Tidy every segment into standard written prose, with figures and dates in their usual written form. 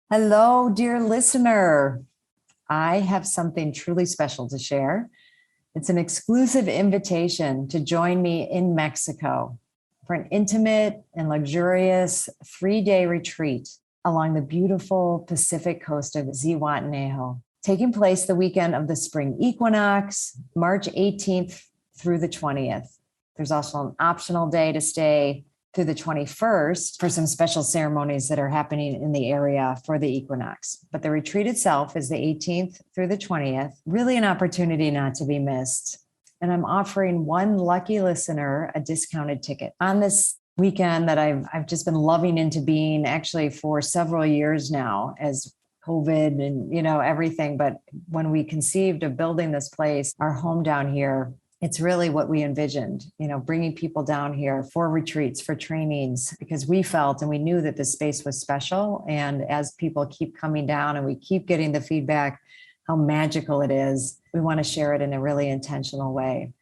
Hello, dear listener. I have something truly special to share. It's an exclusive invitation to join me in Mexico for an intimate and luxurious 3-day retreat along the beautiful Pacific coast of Zihuatanejo, taking place the weekend of the spring equinox, March 18th through the 20th. There's also an optional day to stay through the 21st for some special ceremonies that are happening in the area for the equinox. But the retreat itself is the 18th through the 20th, really an opportunity not to be missed. And I'm offering one lucky listener a discounted ticket on this weekend that I've just been loving into being actually for several years now as COVID and, everything. But when we conceived of building this place, our home down here, it's really what we envisioned, bringing people down here for retreats, for trainings, because we felt and we knew that this space was special. And as people keep coming down and we keep getting the feedback, how magical it is, we want to share it in a really intentional way.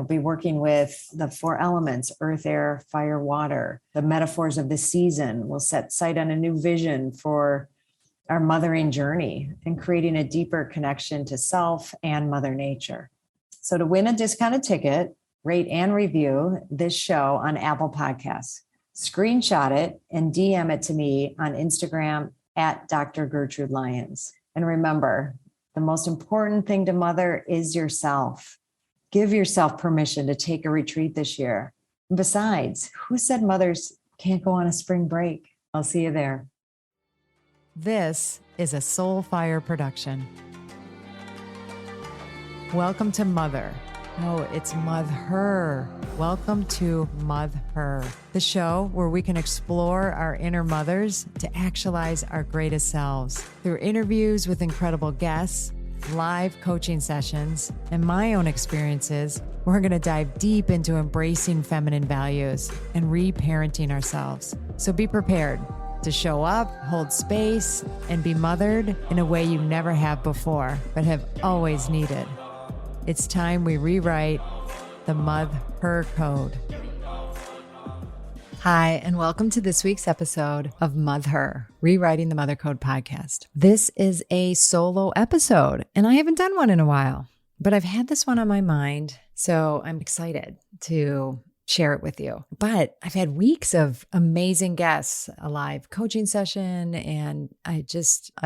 Be working with the 4 elements, earth, air, fire, water, the metaphors of the season. We'll set sight on a new vision for our mothering journey and creating a deeper connection to self and Mother Nature. So to win a discounted ticket, rate and review this show on Apple Podcasts. Screenshot it and DM it to me on Instagram at Dr. Gertrude Lyons. And remember, the most important thing to mother is yourself. Give yourself permission to take a retreat this year. And besides, who said mothers can't go on a spring break? I'll see you there. This is a Soulfire production. Welcome to Mother. No, it's Mother. Welcome to Mother, the show where we can explore our inner mothers to actualize our greatest selves. Through interviews with incredible guests, live coaching sessions, and my own experiences, we're going to dive deep into embracing feminine values and reparenting ourselves. So be prepared to show up, hold space, and be mothered in a way you never have before, but have always needed. It's time we rewrite the Mother Code. Hi, and welcome to this week's episode of Mother, Rewriting the Mother Code podcast. This is a solo episode, and I haven't done one in a while, but I've had this one on my mind, so I'm excited to share it with you. But I've had weeks of amazing guests, a live coaching session, and I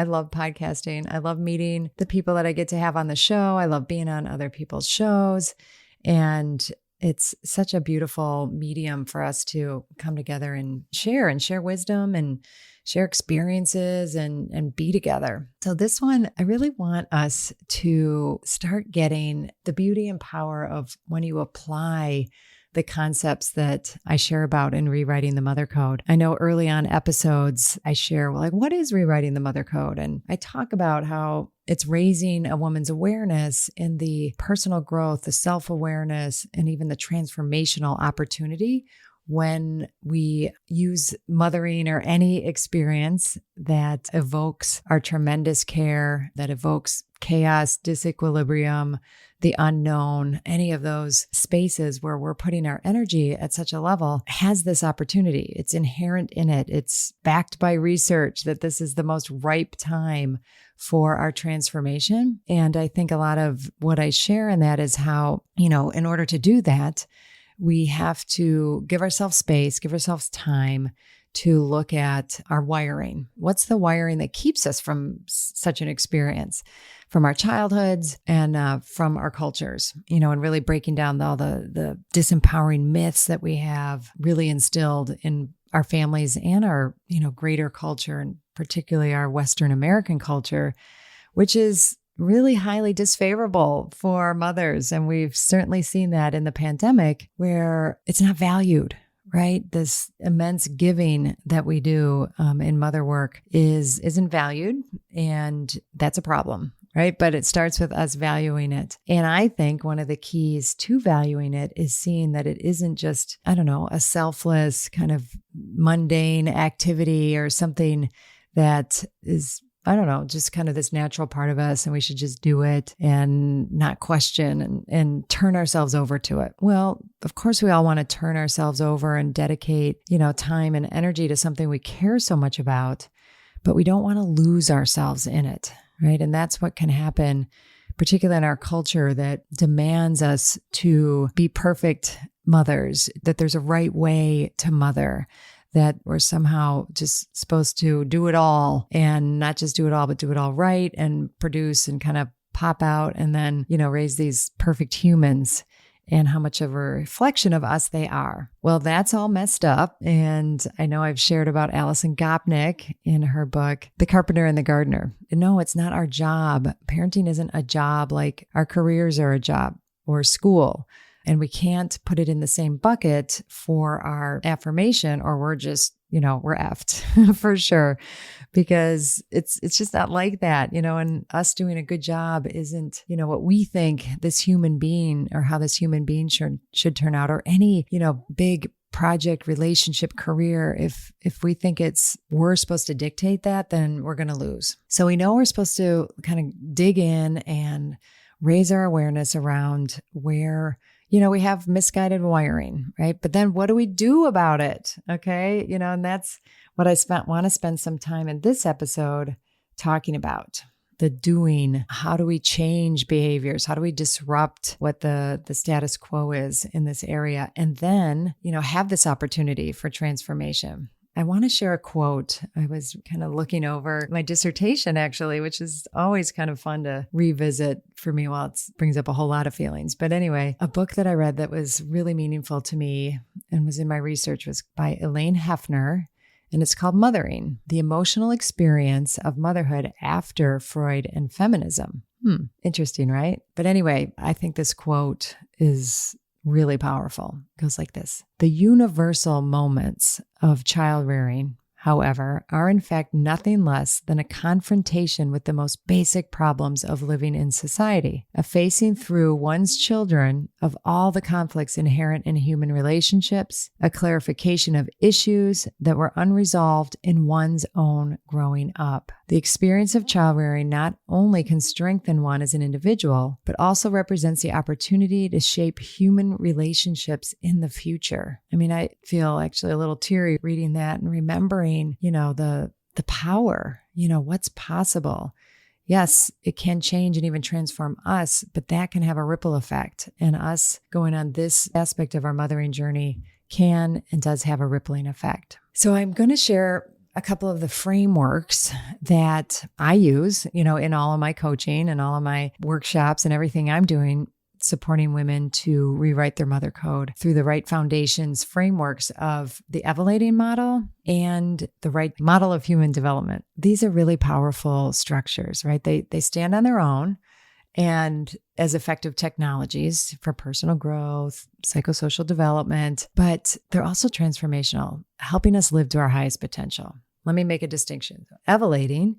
love podcasting. I love meeting the people that I get to have on the show. I love being on other people's shows, and it's such a beautiful medium for us to come together and share wisdom and share experiences and be together. So this one, I really want us to start getting the beauty and power of when you apply the concepts that I share about in Rewriting the Mother Code. I know early on episodes, I share, what is Rewriting the Mother Code? And I talk about how it's raising a woman's awareness in the personal growth, the self-awareness, and even the transformational opportunity when we use mothering or any experience that evokes our tremendous care, that evokes chaos, disequilibrium, the unknown, any of those spaces where we're putting our energy at such a level has this opportunity. It's inherent in it. It's backed by research that this is the most ripe time for our transformation. And I think a lot of what I share in that is how, in order to do that, we have to give ourselves space, give ourselves time to look at our wiring. What's the wiring that keeps us from such an experience, from our childhoods and from our cultures, and really breaking down all the disempowering myths that we have really instilled in our families and our, greater culture, and particularly our Western American culture, which is really highly disfavorable for mothers. And we've certainly seen that in the pandemic where it's not valued, right? This immense giving that we do in mother work isn't valued, and that's a problem, right? But it starts with us valuing it. And I think one of the keys to valuing it is seeing that it isn't just, a selfless kind of mundane activity or something that is just kind of this natural part of us, and we should just do it and not question and turn ourselves over to it. Well, of course, we all want to turn ourselves over and dedicate, time and energy to something we care so much about. but we don't want to lose ourselves in it, right? And that's what can happen, particularly in our culture that demands us to be perfect mothers, that there's a right way to mother, that we're somehow just supposed to do it all, and not just do it all, but do it all right and produce and kind of pop out and then, raise these perfect humans, and how much of a reflection of us they are. Well, that's all messed up. And I know I've shared about Alison Gopnik in her book, The Carpenter and the Gardener. No, it's not our job. Parenting isn't a job like our careers are a job or school. And we can't put it in the same bucket for our affirmation, or we're just, we're effed for sure, because it's just not like that, and us doing a good job isn't, what we think this human being or how this human being should turn out, or any, big project, relationship, career. If we think we're supposed to dictate that, then we're going to lose. So we know we're supposed to kind of dig in and raise our awareness around where we have misguided wiring, right? But then what do we do about it? Okay. And that's what I want to spend some time in this episode talking about. The doing. How do we change behaviors? How do we disrupt what the status quo is in this area? And then, have this opportunity for transformation. I want to share a quote. I was kind of looking over my dissertation, actually, which is always kind of fun to revisit for me. Well, it brings up a whole lot of feelings. But anyway, a book that I read that was really meaningful to me and was in my research was by Elaine Hefner, and it's called Mothering: The Emotional Experience of Motherhood After Freud and Feminism. Interesting, right? But anyway, I think this quote is really powerful. It goes like this: the universal moments of child rearing, however, are in fact nothing less than a confrontation with the most basic problems of living in society, a facing through one's children of all the conflicts inherent in human relationships, a clarification of issues that were unresolved in one's own growing up. The experience of child rearing not only can strengthen one as an individual, but also represents the opportunity to shape human relationships in the future. I mean, I feel actually a little teary reading that and remembering, the power, what's possible. Yes, it can change and even transform us, but that can have a ripple effect. And us going on this aspect of our mothering journey can and does have a rippling effect. So I'm going to share a couple of the frameworks that I use, in all of my coaching and all of my workshops and everything I'm doing, supporting women to rewrite their mother code through the Wright Foundation's frameworks of the Evolating Model and the Wright Model of Human Development. These are really powerful structures, right? They stand on their own and as effective technologies for personal growth, psychosocial development, but they're also transformational, helping us live to our highest potential. Let me make a distinction. Evolating,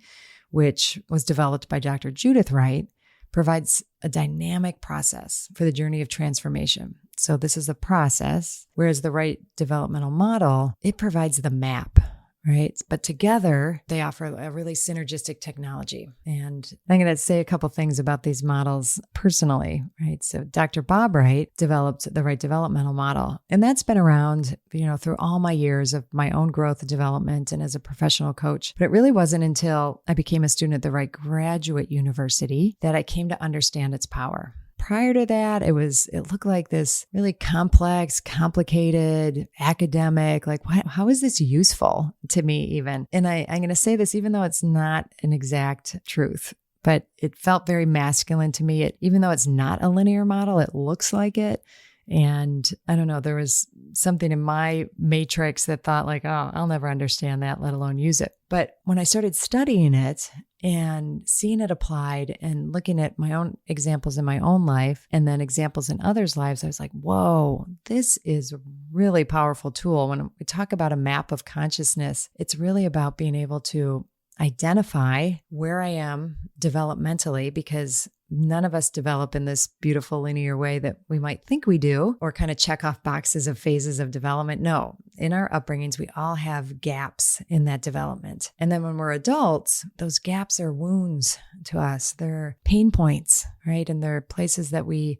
which was developed by Dr. Judith Wright, provides a dynamic process for the journey of transformation. So this is a process, whereas the Wright developmental model, it provides the map, right? But together, they offer a really synergistic technology. And I'm going to say a couple things about these models personally, right? So Dr. Bob Wright developed the Wright developmental model, and that's been around, through all my years of my own growth and development and as a professional coach. But it really wasn't until I became a student at the Wright Graduate University that I came to understand its power. Prior to that, it looked like this really complex, complicated, academic, how is this useful to me even? And I'm going to say this, even though it's not an exact truth, but it felt very masculine to me. Even though it's not a linear model, it looks like it. And I don't know, there was something in my matrix that thought I'll never understand that, let alone use it. But when I started studying it and seeing it applied and looking at my own examples in my own life and then examples in others' lives, I was like, whoa, this is a really powerful tool. When we talk about a map of consciousness, it's really about being able to identify where I am developmentally, because none of us develop in this beautiful linear way that we might think we do, or kind of check off boxes of phases of development. No, in our upbringings, we all have gaps in that development. And then when we're adults, those gaps are wounds to us. They're pain points, right? And they're places that we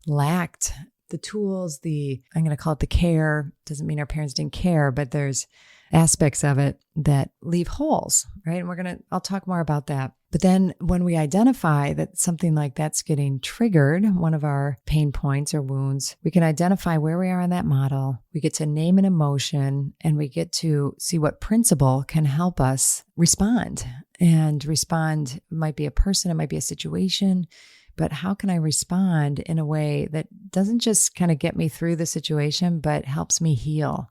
lacked the tools, I'm going to call it the care. Doesn't mean our parents didn't care, but there's aspects of it that leave holes, right? And I'll talk more about that. But then when we identify that something like that's getting triggered, one of our pain points or wounds, we can identify where we are on that model. We get to name an emotion, and we get to see what principle can help us respond. And respond might be a person, it might be a situation, but how can I respond in a way that doesn't just kind of get me through the situation, but helps me heal?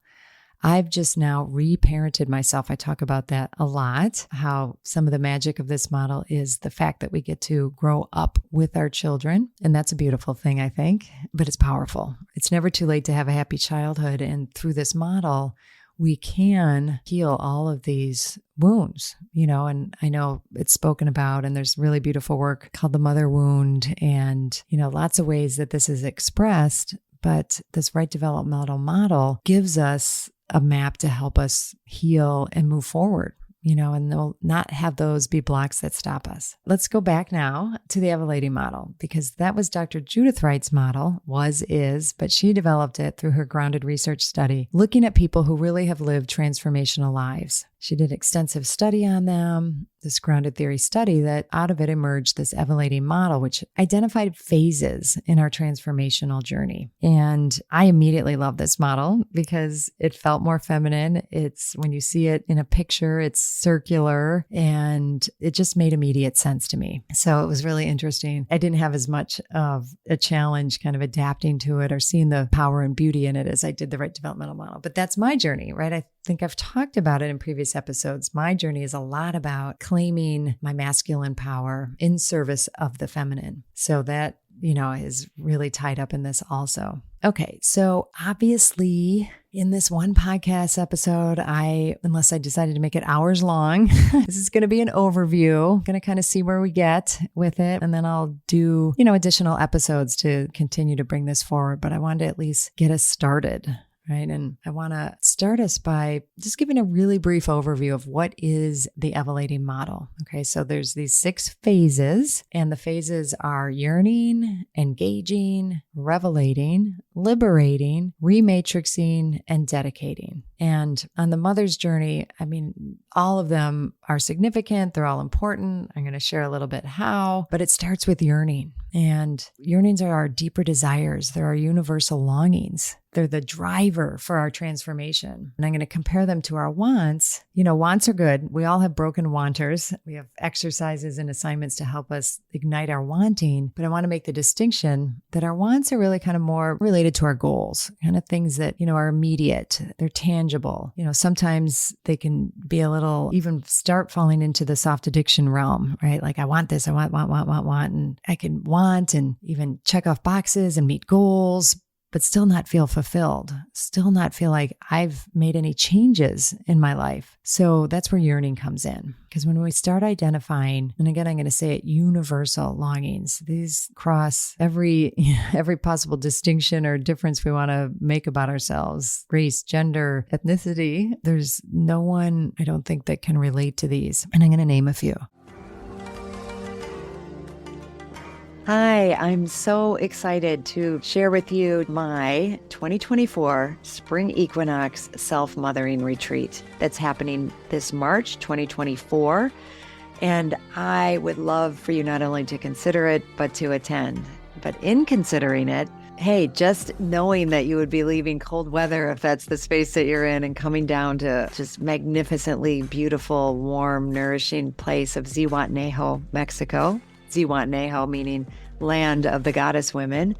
I've just now reparented myself. I talk about that a lot, how some of the magic of this model is the fact that we get to grow up with our children. And that's a beautiful thing, I think, but it's powerful. It's never too late to have a happy childhood. And through this model, we can heal all of these wounds, and I know it's spoken about, and there's really beautiful work called the mother wound, and, lots of ways that this is expressed. But this Wright developmental model gives us a map to help us heal and move forward, and they'll not have those be blocks that stop us. Let's go back now to the Evolating model, because that was Dr. Judith Wright's model, but she developed it through her grounded research study, looking at people who really have lived transformational lives. She did extensive study on them, this grounded theory study, that out of it emerged this Evolating model, which identified phases in our transformational journey. And I immediately love this model because it felt more feminine. It's, when you see it in a picture, it's circular, and it just made immediate sense to me. So it was really interesting. I didn't have as much of a challenge kind of adapting to it or seeing the power and beauty in it as I did the Wright developmental model. But that's my journey, right? I think I've talked about it in previous episodes. My journey is a lot about claiming my masculine power in service of the feminine. So that, is really tied up in this also. Okay. So obviously in this one podcast episode, unless I decided to make it hours long, this is going to be an overview. I'm going to kind of see where we get with it. And then I'll do, additional episodes to continue to bring this forward. But I wanted to at least get us started. Right. And I want to start us by just giving a really brief overview of what is the Evolating model. Okay. So there's these 6 phases, and the phases are yearning, engaging, revelating, liberating, rematrixing, and dedicating. And on the mother's journey, all of them are significant. They're all important. I'm going to share a little bit how, but it starts with yearning. And yearnings are our deeper desires. They're our universal longings. They're the driver for our transformation. And I'm going to compare them to our wants. Wants are good. We all have broken wanters. We have exercises and assignments to help us ignite our wanting. But I want to make the distinction that our wants are really kind of more related to our goals, kind of things that, are immediate. They're tangible. Sometimes they can be a little, even start falling into the soft addiction realm, right? Like I want this, I want. And I can want and even check off boxes and meet goals, but still not feel fulfilled, still not feel like I've made any changes in my life. So that's where yearning comes in. Because when we start identifying, and again, I'm going to say it, universal longings, these cross every possible distinction or difference we want to make about ourselves, race, gender, ethnicity. There's no one, I don't think, that can relate to these. And I'm going to name a few. Hi, I'm so excited to share with you my 2024 Spring Equinox Self-Mothering Retreat that's happening this March 2024. And I would love for you not only to consider it, but to attend. But in considering it, hey, just knowing that you would be leaving cold weather, if that's the space that you're in, and coming down to just magnificently beautiful, warm, nourishing place of Zihuatanejo, Mexico. Zihuatanejo meaning land of the goddess women,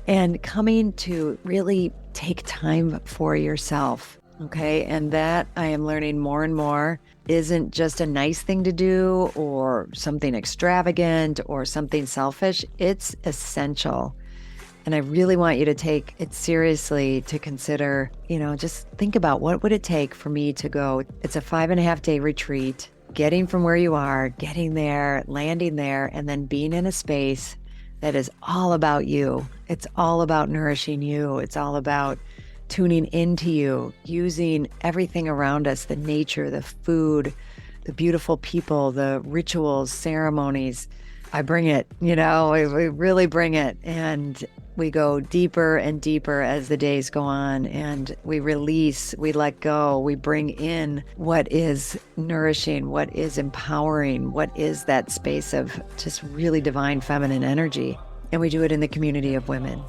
and coming to really take time for yourself. Okay. And that I am learning more and more isn't just a nice thing to do or something extravagant or something selfish. It's essential. And I really want you to take it seriously, to consider, just think about what would it take for me to go. It's a 5.5-day retreat. Getting from where you are, getting there, landing there, and then being in a space that is all about you. It's all about nourishing you. It's all about tuning into you, using everything around us, the nature, the food, the beautiful people, the rituals, ceremonies, I bring it, we really bring it. And we go deeper and deeper as the days go on, and we release, we let go, we bring in what is nourishing, what is empowering, what is that space of just really divine feminine energy. And we do it in the community of women.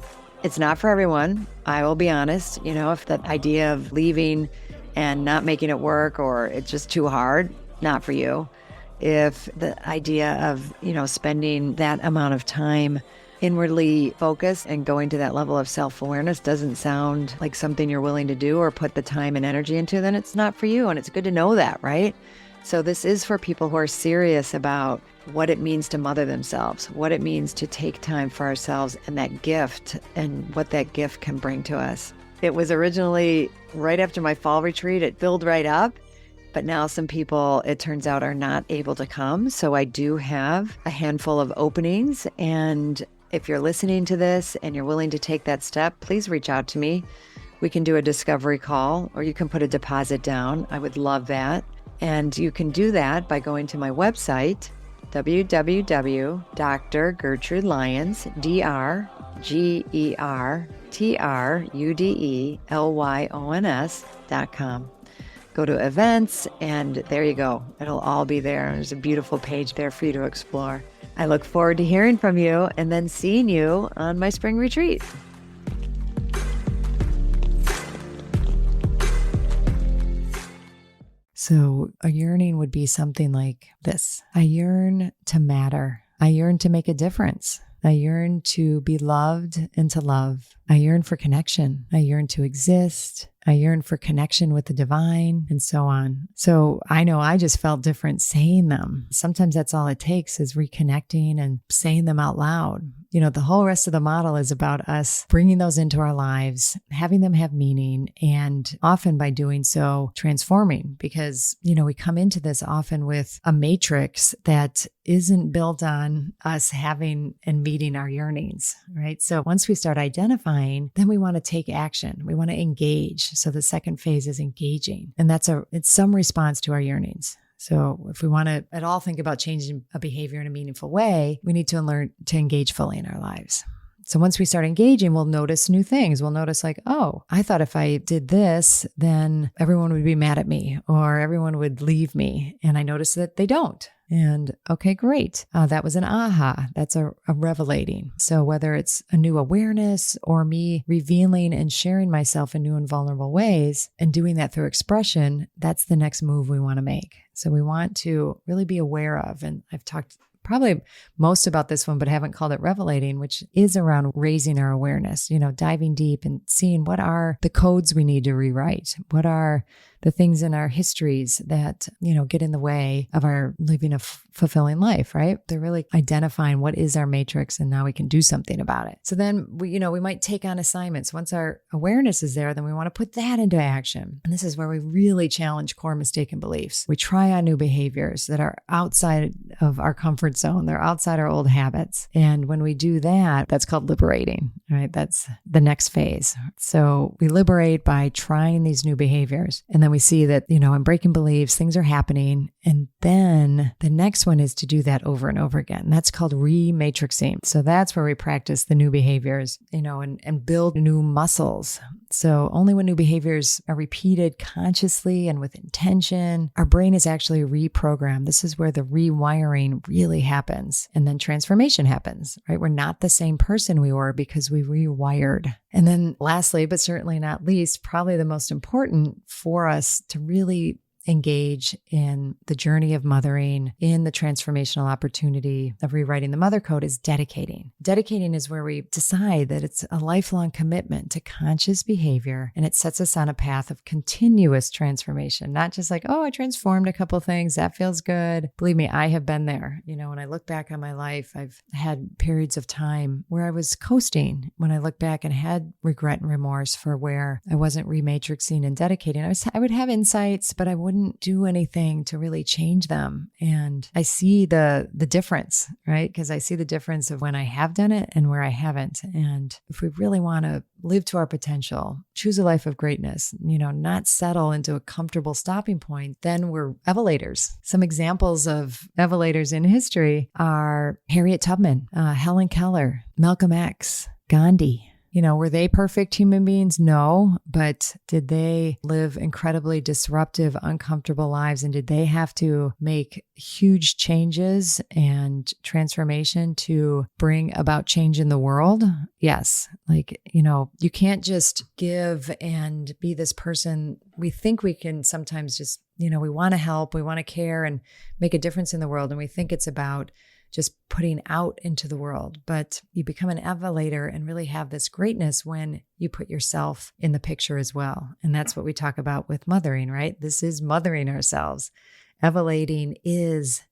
It's not for everyone. I will be honest, if the idea of leaving and not making it work, or it's just too hard, not for you. If the idea of, spending that amount of time inwardly focused and going to that level of self-awareness doesn't sound like something you're willing to do or put the time and energy into, then it's not for you. And it's good to know that, right? So this is for people who are serious about what it means to mother themselves, what it means to take time for ourselves, and that gift and what that gift can bring to us. It was originally right after my fall retreat. It filled right up. But now some people, it turns out, are not able to come. So I do have a handful of openings. And if you're listening to this and you're willing to take that step, please reach out to me. We can do a discovery call, or you can put a deposit down. I wod love that. And you can do that by going to my website, www.drgertrudelyons, DrGertrudelyons.com. Go to events, and there you go. It'll all be there. There's a beautiful page there for you to explore. I look forward to hearing from you and then seeing you on my spring retreat. So a yearning would be something like this. I yearn to matter. I yearn to make a difference. I yearn to be loved and to love. I yearn for connection. I yearn to exist. I yearn for connection with the divine, and so on. So I know I just felt different saying them. Sometimes that's all it takes, is reconnecting and saying them out loud. The whole rest of the model is about us bringing those into our lives, having them have meaning, and often by doing so, transforming. Because, we come into this often with a matrix that isn't built on us having and meeting our yearnings, right? So once we start identifying, then we want to take action. We want to engage. So the second phase is engaging. And it's some response to our yearnings. So if we want to at all think about changing a behavior in a meaningful way, we need to learn to engage fully in our lives. So once we start engaging, we'll notice new things. We'll notice like, oh, I thought if I did this, then everyone would be mad at me or everyone would leave me. And I noticed that they don't. And okay, great. That was an aha. That's a revelating. So whether it's a new awareness or me revealing and sharing myself in new and vulnerable ways and doing that through expression, that's the next move we want to make. So we want to really be aware of, and I've talked probably most about this one, but haven't called it revelating, which is around raising our awareness, diving deep and seeing what are the codes we need to rewrite. What are the things in our histories that, get in the way of our living a fulfilling life, right? They're really identifying what is our matrix, and now we can do something about it. So then we might take on assignments. Once our awareness is there, then we want to put that into action. And this is where we really challenge core mistaken beliefs. We try on new behaviors that are outside of our comfort zone. They're outside our old habits. And when we do that, that's called liberating, right? That's the next phase. So we liberate by trying these new behaviors. And then we see that, I'm breaking beliefs, things are happening. And then the next one is to do that over and over again. That's called rematrixing. So that's where we practice the new behaviors, and build new muscles. So only when new behaviors are repeated consciously and with intention, our brain is actually reprogrammed. This is where the rewiring really happens. And then transformation happens, right? We're not the same person we were because we rewired. And then lastly, but certainly not least, probably the most important for us to really engage in the journey of mothering, in the transformational opportunity of rewriting the mother code, is dedicating. Dedicating is where we decide that it's a lifelong commitment to conscious behavior, and it sets us on a path of continuous transformation, not just like, oh, I transformed a couple things, that feels good. Believe me, I have been there. When I look back on my life, I've had periods of time where I was coasting. When I look back and had regret and remorse for where I wasn't rematrixing and dedicating, I would have insights, but I wouldn't wouldn't do anything to really change them. And I see the difference, right? Because I see the difference of when I have done it and where I haven't. And if we really want to live to our potential, choose a life of greatness, not settle into a comfortable stopping point, then we're evolators. Some examples of evolators in history are Harriet Tubman, Helen Keller, Malcolm X, Gandhi. Were they perfect human beings? No, but did they live incredibly disruptive, uncomfortable lives? And did they have to make huge changes and transformation to bring about change in the world? Yes. You can't just give and be this person. We think we can sometimes just, we want to help, we want to care and make a difference in the world. And we think it's about just putting out into the world. But you become an evolator and really have this greatness when you put yourself in the picture as well. And that's what we talk about with mothering, right? This is mothering ourselves. Evolating is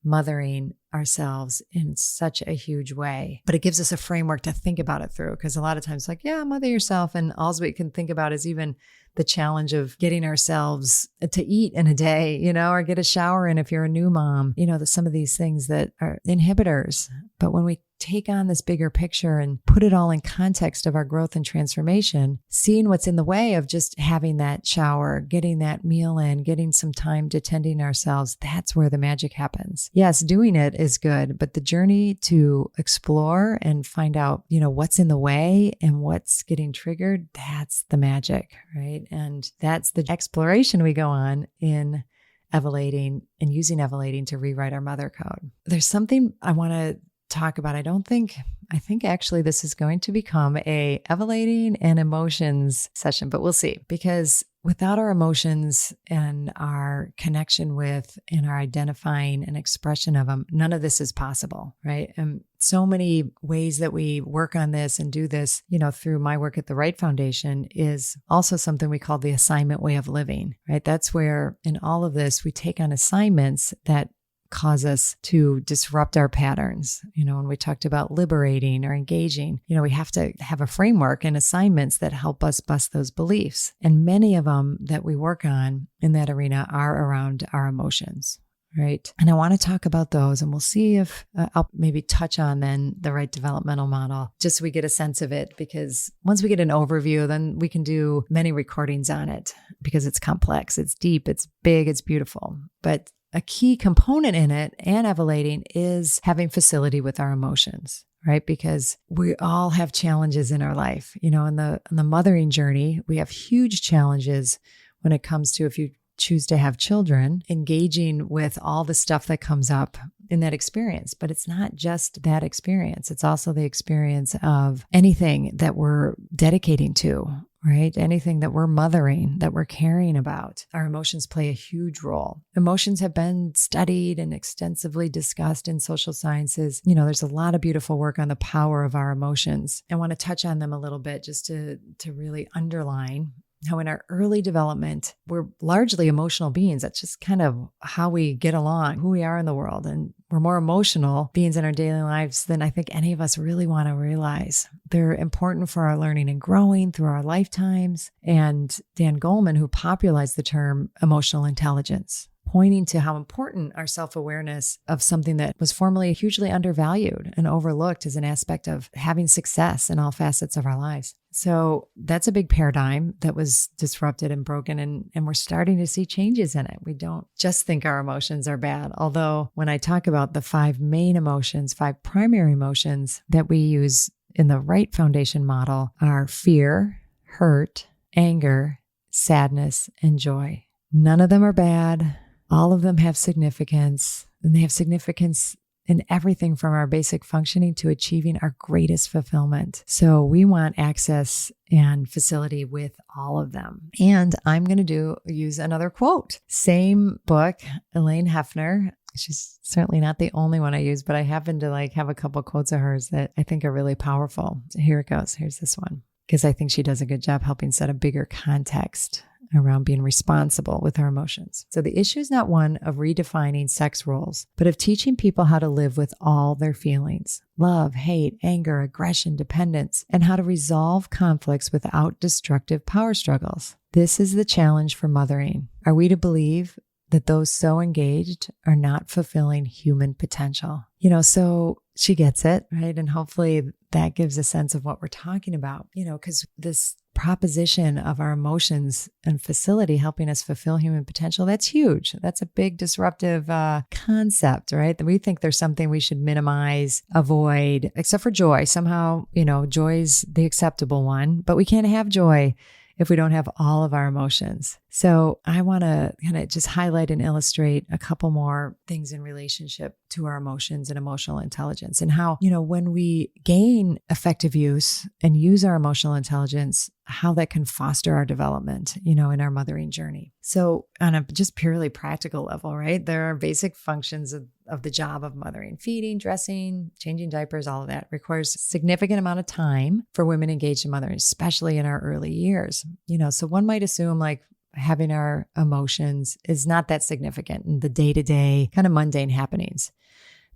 mothering ourselves in such a huge way. But it gives us a framework to think about it through, because a lot of times mother yourself. And all we can think about is even the challenge of getting ourselves to eat in a day, or get a shower in if you're a new mom, some of these things that are inhibitors. But when we take on this bigger picture and put it all in context of our growth and transformation, seeing what's in the way of just having that shower, getting that meal in, getting some time to tending ourselves, that's where the magic happens. Yes, doing it is good, but the journey to explore and find out, what's in the way and what's getting triggered, that's the magic, right? And that's the exploration we go on in evolating and using evolating to rewrite our mother code. There's something I want to talk about. I think actually this is going to become a evolating and emotions session, but we'll see, because without our emotions and our connection with and our identifying and expression of them, none of this is possible, right? And so many ways that we work on this and do this, through my work at the Wright Foundation is also something we call the assignment way of living, right? That's where in all of this, we take on assignments that cause us to disrupt our patterns. When we talked about liberating or engaging, we have to have a framework and assignments that help us bust those beliefs. And many of them that we work on in that arena are around our emotions, right? And I want to talk about those, and we'll see if I'll maybe touch on then the Wright developmental model, just so we get a sense of it, because once we get an overview, then we can do many recordings on it, because it's complex, it's deep, it's big, it's beautiful. But a key component in it and evolating is having facility with our emotions, right? Because we all have challenges in our life. In the mothering journey, we have huge challenges when it comes to, if you choose to have children, engaging with all the stuff that comes up in that experience. But it's not just that experience. It's also the experience of anything that we're dedicating to, right? Anything that we're mothering, that we're caring about. Our emotions play a huge role. Emotions have been studied and extensively discussed in social sciences. There's a lot of beautiful work on the power of our emotions. I want to touch on them a little bit just to really underline how in our early development, we're largely emotional beings. That's just kind of how we get along, who we are in the world. And we're more emotional beings in our daily lives than I think any of us really want to realize. They're important for our learning and growing through our lifetimes. And Dan Goleman, who popularized the term emotional intelligence, pointing to how important our self-awareness of something that was formerly hugely undervalued and overlooked as an aspect of having success in all facets of our lives. So that's a big paradigm that was disrupted and broken, and we're starting to see changes in it. We don't just think our emotions are bad. Although when I talk about the 5 main emotions, 5 primary emotions that we use in the Wright Foundation model are fear, hurt, anger, sadness, and joy. None of them are bad. All of them have significance, and they have significance in everything from our basic functioning to achieving our greatest fulfillment. So we want access and facility with all of them. And I'm going to use another quote. Same book, Elaine Hefner. She's certainly not the only one I use, but I happen to have a couple quotes of hers that I think are really powerful. So here it goes. Here's this one, because I think she does a good job helping set a bigger context around being responsible with our emotions. So the issue is not one of redefining sex roles, but of teaching people how to live with all their feelings: love, hate, anger, aggression, dependence, and how to resolve conflicts without destructive power struggles. This is the challenge for mothering. Are we to believe that those so engaged are not fulfilling human potential? So she gets it, right? And hopefully that gives a sense of what we're talking about, because this proposition of our emotions and facility helping us fulfill human potential, that's huge. That's a big disruptive concept, right? That we think there's something we should minimize, avoid, except for joy. Somehow, joy's the acceptable one, but we can't have joy if we don't have all of our emotions. So I want to kind of just highlight and illustrate a couple more things in relationship to our emotions and emotional intelligence, and how, when we gain effective use and use our emotional intelligence, how that can foster our development, in our mothering journey. So on a just purely practical level, right? There are basic functions of the job of mothering: feeding, dressing, changing diapers. All of that requires a significant amount of time for women engaged in mothering, especially in our early years. So one might assume like having our emotions is not that significant in the day-to-day kind of mundane happenings.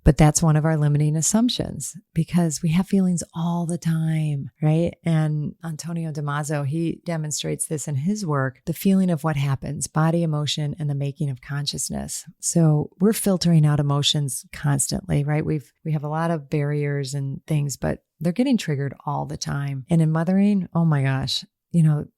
But that's one of our limiting assumptions, because we have feelings all the time, right? And Antonio Damasio, he demonstrates this in his work, the feeling of what happens, body, emotion, and the making of consciousness. So we're filtering out emotions constantly, right? We have a lot of barriers and things, but they're getting triggered all the time. And in mothering, oh my gosh,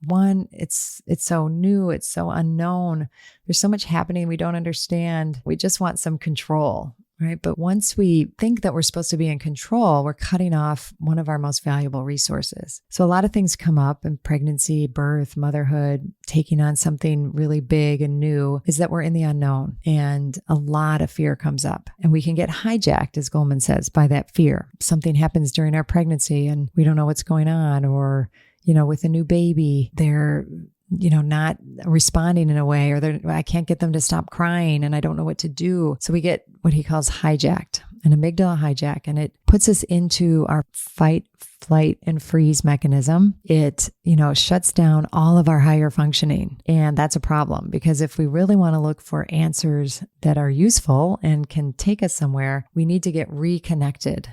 one, it's so new, it's so unknown. There's so much happening we don't understand. We just want some control. Right. But once we think that we're supposed to be in control, we're cutting off one of our most valuable resources. So a lot of things come up in pregnancy, birth, motherhood, taking on something really big and new, is that we're in the unknown, and a lot of fear comes up, and we can get hijacked, as Goleman says, by that fear. Something happens during our pregnancy and we don't know what's going on, or, with a new baby, they're not responding in a way, or I can't get them to stop crying and I don't know what to do. So we get what he calls hijacked, an amygdala hijack, and it puts us into our fight, flight, and freeze mechanism. It, shuts down all of our higher functioning. And that's a problem, because if we really want to look for answers that are useful and can take us somewhere, we need to get reconnected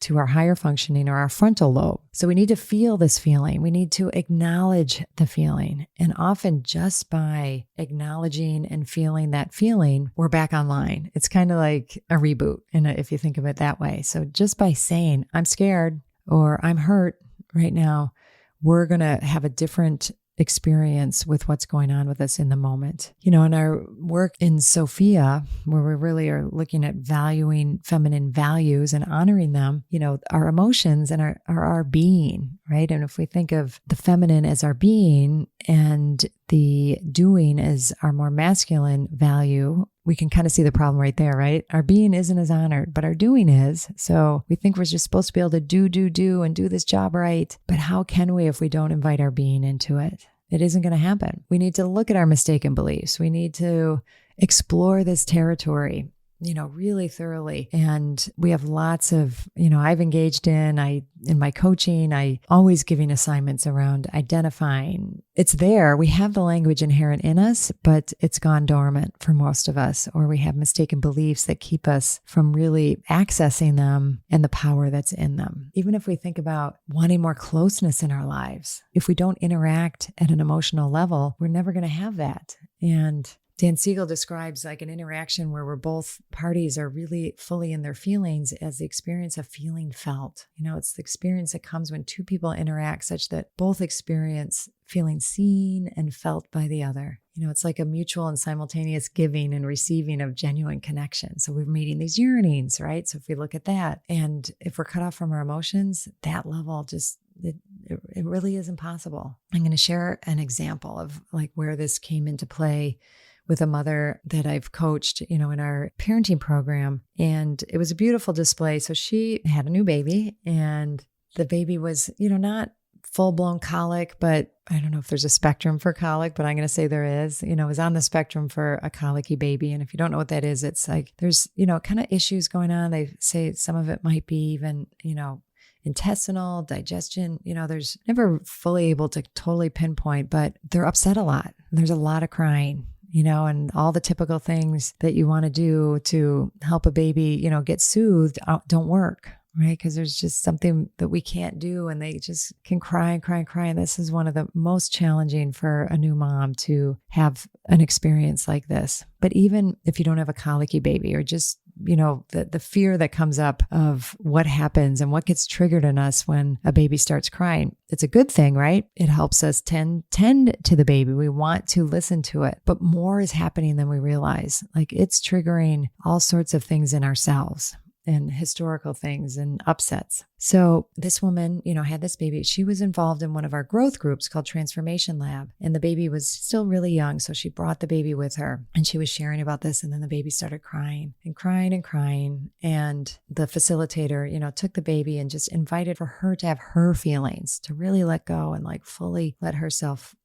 to our higher functioning, or our frontal lobe. So we need to feel this feeling. We need to acknowledge the feeling. And often just by acknowledging and feeling that feeling, we're back online. It's kind of like a reboot, if you think of it that way. So just by saying, I'm scared or I'm hurt right now, we're going to have a different experience with what's going on with us in the moment. In our work in Sophia, where we really are looking at valuing feminine values and honoring them, our emotions and our being, right? And if we think of the feminine as our being and the doing as our more masculine value, we can kind of see the problem right there, right? Our being isn't as honored, but our doing is. So we think we're just supposed to be able to do and do this job right. But how can we if we don't invite our being into it? It isn't going to happen. We need to look at our mistaken beliefs. We need to explore this territory, really thoroughly. And we have lots of, I've engaged in my coaching, I always giving assignments around identifying. It's there. We have the language inherent in us, but it's gone dormant for most of us, or we have mistaken beliefs that keep us from really accessing them and the power that's in them. Even if we think about wanting more closeness in our lives, if we don't interact at an emotional level, we're never going to have that. And Dan Siegel describes like an interaction where both parties are really fully in their feelings as the experience of feeling felt. It's the experience that comes when two people interact such that both experience feeling seen and felt by the other. It's like a mutual and simultaneous giving and receiving of genuine connection. So we're meeting these yearnings, right? So if we look at that, and if we're cut off from our emotions, that level just, it really is impossible. I'm going to share an example of like where this came into play with a mother that I've coached, in our parenting program. And it was a beautiful display. So she had a new baby, and the baby was, not full-blown colic, but I don't know if there's a spectrum for colic, but I'm going to say there is, is on the spectrum for a colicky baby. And if you don't know what that is, it's like, there's, kind of issues going on. They say some of it might be even, intestinal, digestion, there's never fully able to totally pinpoint, but they're upset a lot. There's a lot of crying, and all the typical things that you want to do to help a baby, get soothed don't work. right? Because there's just something that we can't do and they just can cry and cry and cry. And this is one of the most challenging for a new mom to have an experience like this. But even if you don't have a colicky baby or just, the fear that comes up of what happens and what gets triggered in us when a baby starts crying, it's a good thing, right? It helps us tend to the baby. We want to listen to it, but more is happening than we realize. Like it's triggering all sorts of things in ourselves and historical things and upsets. So this woman, had this baby. She was involved in one of our growth groups called Transformation Lab. And the baby was still really young. So she brought the baby with her and she was sharing about this. And then the baby started crying and crying and crying. And the facilitator, took the baby and just invited for her to have her feelings, to really let go and like fully let herself,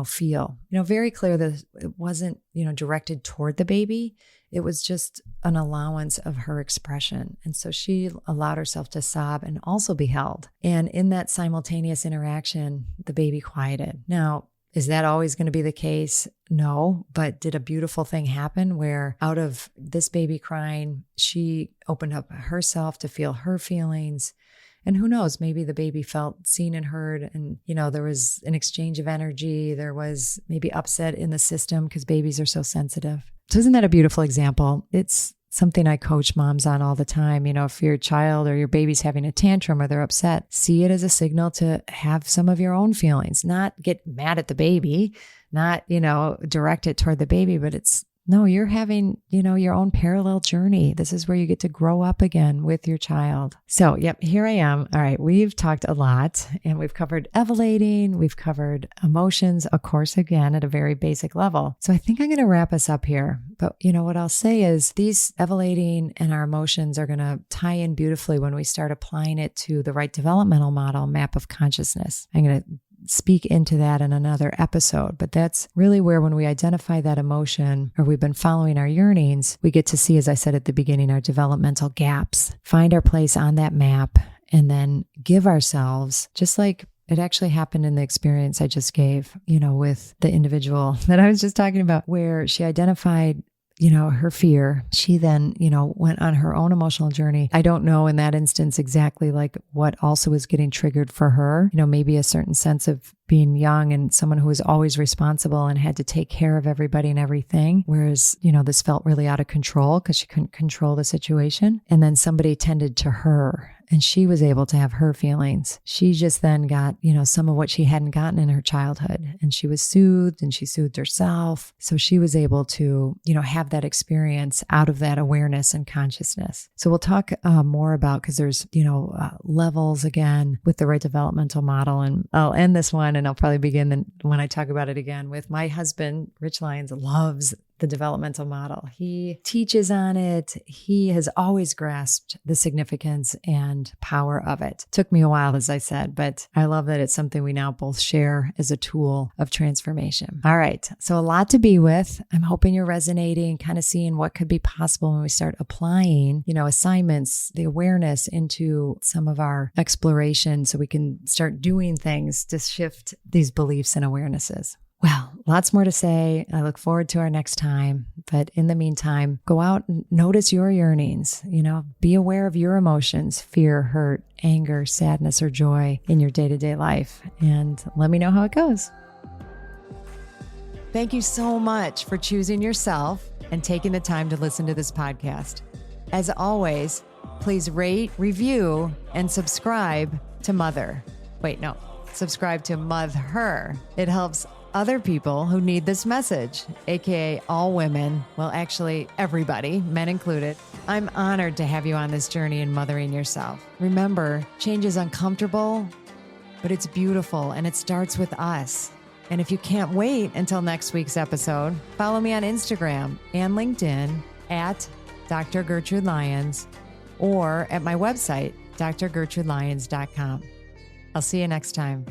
feel, very clear that it wasn't, directed toward the baby. It was just an allowance of her expression. And so she allowed herself to sob and also be held. And in that simultaneous interaction, the baby quieted. Now, is that always going to be the case? No, but did a beautiful thing happen where out of this baby crying, she opened up herself to feel her feelings. And who knows, maybe the baby felt seen and heard and, there was an exchange of energy. There was maybe upset in the system because babies are so sensitive. So isn't that a beautiful example? It's something I coach moms on all the time. If your child or your baby's having a tantrum or they're upset, see it as a signal to have some of your own feelings, not get mad at the baby, not, direct it toward the baby, but no, you're having, your own parallel journey. This is where you get to grow up again with your child. So, here I am. All right, we've talked a lot and we've covered evolating. We've covered emotions, of course, again, at a very basic level. So I think I'm going to wrap us up here. But what I'll say is these evolating and our emotions are going to tie in beautifully when we start applying it to the Wright developmental model map of consciousness. I'm going to speak into that in another episode, but that's really where when we identify that emotion or we've been following our yearnings, we get to see, as I said at the beginning, our developmental gaps, find our place on that map, and then give ourselves, just like it actually happened in the experience I just gave, with the individual that I was just talking about, where she identified her fear. She then, went on her own emotional journey. I don't know in that instance exactly like what also was getting triggered for her, maybe a certain sense of being young and someone who was always responsible and had to take care of everybody and everything. Whereas, this felt really out of control because she couldn't control the situation. And then somebody tended to her and she was able to have her feelings. She just then got, some of what she hadn't gotten in her childhood, and she was soothed and she soothed herself. So she was able to, have that experience out of that awareness and consciousness. So we'll talk more about, because there's, levels again with the Wright developmental model. And I'll end this one and I'll probably begin when I talk about it again with my husband. Rich Lyons loves the developmental model. He teaches on it. He has always grasped the significance and power of it. Took me a while, as I said, but I love that it's something we now both share as a tool of transformation. All right. So a lot to be with. I'm hoping you're resonating, kind of seeing what could be possible when we start applying, assignments, the awareness into some of our exploration so we can start doing things to shift these beliefs and awarenesses. Well, lots more to say. I look forward to our next time. But in the meantime, go out and notice your yearnings. Be aware of your emotions, fear, hurt, anger, sadness, or joy in your day-to-day life. And let me know how it goes. Thank you so much for choosing yourself and taking the time to listen to this podcast. As always, please rate, review, and subscribe to subscribe to Mother. It helps other people who need this message, aka all women, well, actually everybody, men included. I'm honored to have you on this journey in mothering yourself. Remember, change is uncomfortable, but it's beautiful, and it starts with us. And if you can't wait until next week's episode, follow me on Instagram and LinkedIn at Dr. Gertrude Lyons or at my website, drgertrudelyons.com. I'll see you next time.